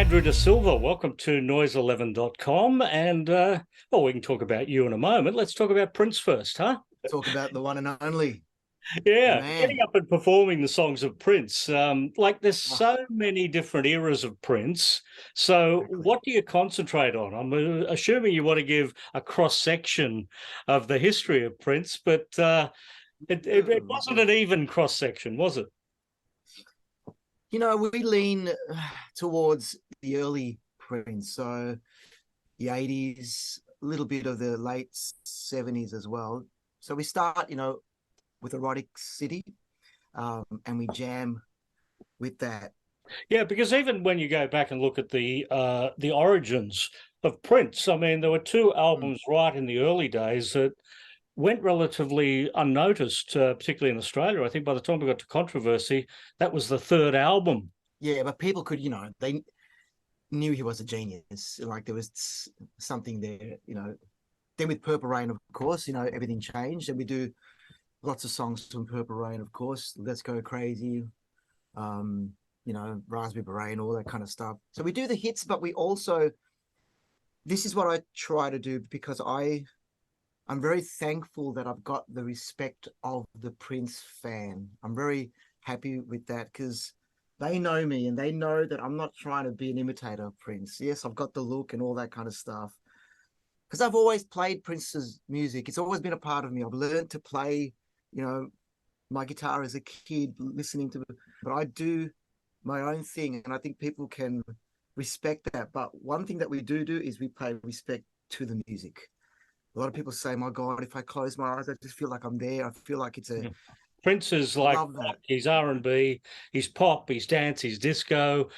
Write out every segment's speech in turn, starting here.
Andrew De Silva, welcome to noise11.com. And, well, we can talk about you in a moment. Let's talk about Prince first, huh? Talk about the one and only. Yeah, Man. getting up and performing the songs of Prince. Like there's so many different eras of Prince. So Exactly. what do you concentrate on? I'm assuming you want to give a cross-section of the history of Prince, but it wasn't an even cross-section, was it? You know, we lean towards the early Prince, so the 80s, a little bit of the late 70s as well. So we start, with Erotic City, and we jam with that. Yeah, because even when you go back and look at the origins of Prince, I mean, there were two albums right in the early days that went relatively unnoticed, particularly in Australia. I think by the time we got to Controversy, that was the third album. Yeah, but people could, they knew he was a genius. Like there was something there, Then with Purple Rain, of course, everything changed, and we do lots of songs from Purple Rain, of course. Let's Go Crazy, Raspberry Beret, all that kind of stuff. So we do the hits, but we also, this is what I try to do, because I'm very thankful that I've got the respect of the Prince fan. I'm very happy with that, because they know me and they know that I'm not trying to be an imitator of Prince. Yes, I've got the look and all that kind of stuff, because I've always played Prince's music. It's always been a part of me. I've learned to play, my guitar as a kid, listening to, but I do my own thing, and I think people can respect that. But one thing that we do is we pay respect to the music. A lot of people say, my God, if I close my eyes, I just feel like I'm there. I feel like it's a... Prince is like rock, he's R&B, he's pop, he's dance, he's disco.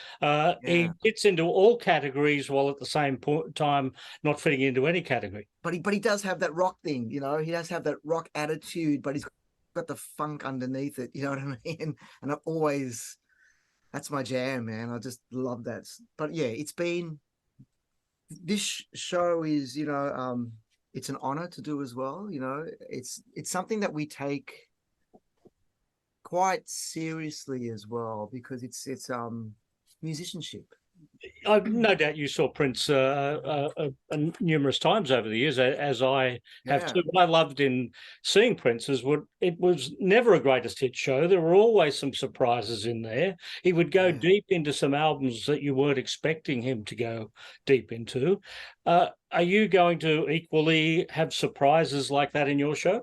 He fits into all categories while at the same time not fitting into any category. But he does have that rock thing, He does have that rock attitude, but he's got the funk underneath it, you know what I mean? And I've always... That's my jam, man. I just love that. But yeah, this show is, it's an honor to do as well. It's something that we take quite seriously as well, because it's musicianship. I've no doubt you saw Prince numerous times over the years, as I have too. What I loved in seeing Prince is it was never a greatest hit show. There were always some surprises in there. He would go deep into some albums that you weren't expecting him to go deep into. Are you going to equally have surprises like that in your show?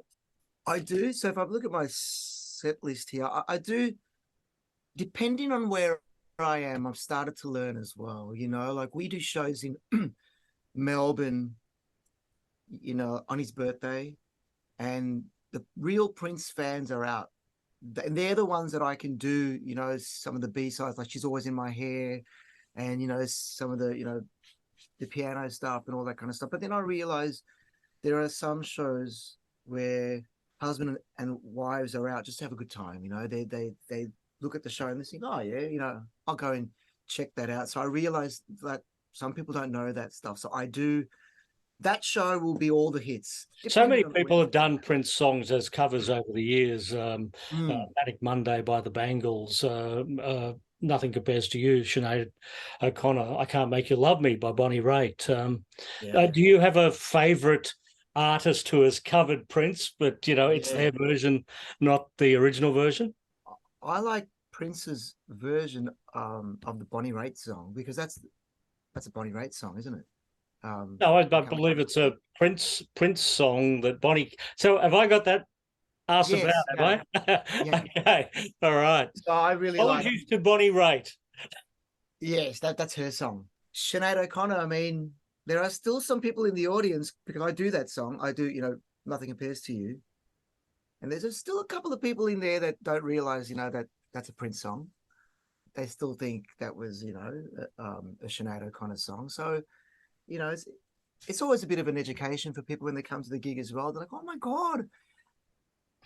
I do. So if I look at my set list here, I do, depending on where I am, I've started to learn as well. Like we do shows in Melbourne, on his birthday, and the real Prince fans are out. And they're the ones that I can do, some of the B-sides, like She's Always in My Hair, and, some of the, the piano stuff and all that kind of stuff. But then I realized there are some shows where husband and wives are out just to have a good time. They look at the show and they think, oh yeah, I'll go and check that out. So I realized that some people don't know that stuff. So I do, that show will be all the hits. So many people have done Prince songs as covers over the years. Manic Monday by the Bangles, Nothing Compares to You, Sinead O'Connor, I Can't Make You Love Me by Bonnie Raitt. Do you have a favourite artist who has covered Prince, but, it's their version, not the original version? I like Prince's version of the Bonnie Raitt song, because that's a Bonnie Raitt song, isn't it? No, I believe it's a Prince song that Bonnie. So have I got that asked about? Have I? Yeah. Okay, all right. So I really apologies to Bonnie Raitt. Yes, that's her song. Sinead O'Connor. I mean, there are still some people in the audience, because I do that song. I do, Nothing Compares to You. And there's still a couple of people in there that don't realize, that that's a Prince song. They still think that was, a Sinead O'Connor song. So, it's always a bit of an education for people when they come to the gig as well. They're like, oh my God.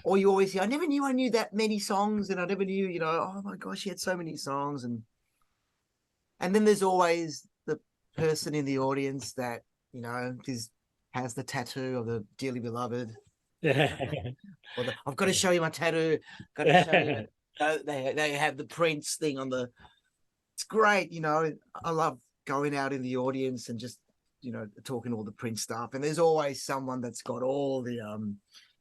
Or you always hear, I never knew I knew that many songs, and I never knew, oh my gosh, she had so many songs. And then there's always the person in the audience that, has the tattoo of the Dearly Beloved. I've got to show you my tattoo. Got to show you. They have the Prince thing on the. It's great, I love going out in the audience and just, you know, talking all the Prince stuff. And there's always someone that's got all the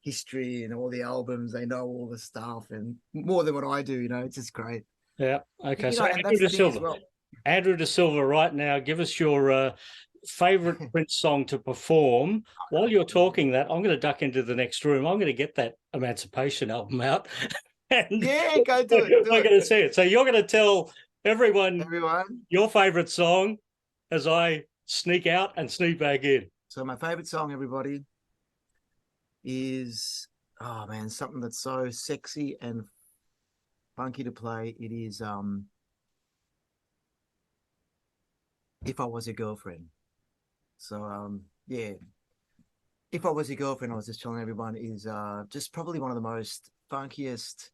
history and all the albums. They know all the stuff and more than what I do, you know. It's just great. Yeah. Okay. You So know, and Andrew that's the De thing as Silva. well. Andrew De Silva, right now, give us your favorite Prince song to perform. While you're talking that, I'm going to duck into the next room. I'm going to get that Emancipation album out. And Yeah, go do it. we're going to see it. So you're going to tell everyone your favorite song as I sneak out and sneak back in. So my favorite song, everybody, is, oh man, something that's so sexy and funky to play. It is If I Was Your Girlfriend. So yeah, If I Was Your Girlfriend, I was just telling everyone, is just probably one of the most funkiest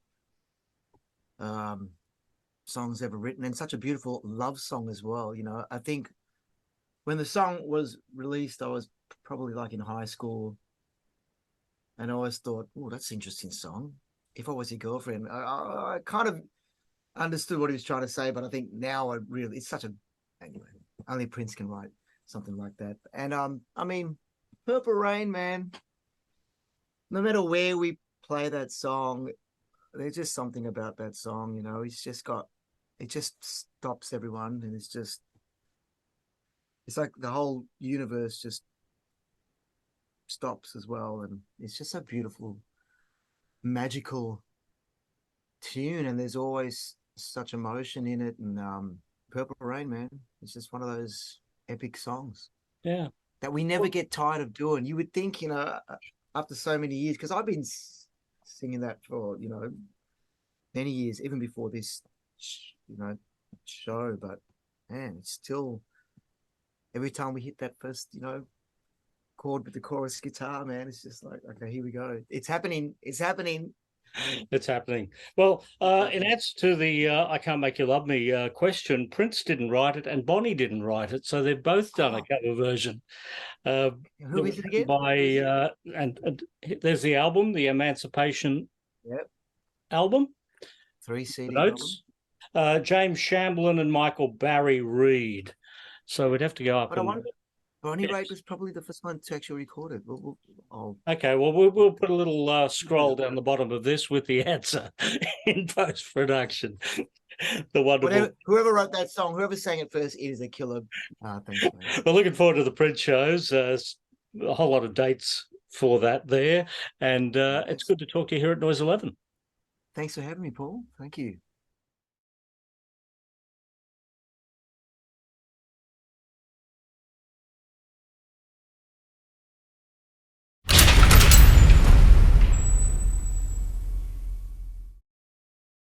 songs ever written, and such a beautiful love song as well. You know, I think when the song was released, I was probably like in high school, and I always thought, oh, that's an interesting song. If I Was Your Girlfriend, I kind of understood what he was trying to say, but I think now I really, it's such a, anyway, only Prince can write something like that. And I mean, Purple Rain, man, no matter where we play that song, there's just something about that song, you know. It's just got, it just stops everyone, and it's like the whole universe just stops as well, and it's just a beautiful, magical tune, and there's always such emotion in it. And Purple Rain, man, it's just one of those epic songs, yeah, that we never get tired of doing. You would think, you know, after so many years, because I've been singing that for, you know, many years, even before this, you know, show. But man, it's still, every time we hit that first, you know, chord with the chorus guitar, man, it's just like, okay, here we go. It's happening. It's happening. It's happening. Well, in answer to the I Can't Make You Love Me question, Prince didn't write it and Bonnie didn't write it. So they've both done a cover version. Who is it again? And there's the album, the Emancipation album. 3 CD notes. album. James Shamblin and Michael Barry Reed. So we'd have to go up. But I wonder, Bonnie Raitt was probably the first one to actually record it. Okay, well, we'll put a little scroll down the bottom of this with the answer in post-production. The wonderful. Whoever wrote that song, whoever sang it first, it is a killer. Thanks, mate. We're looking forward to the Prince shows. A whole lot of dates for that there. And it's good to talk to you here at Noise 11. Thanks for having me, Paul. Thank you.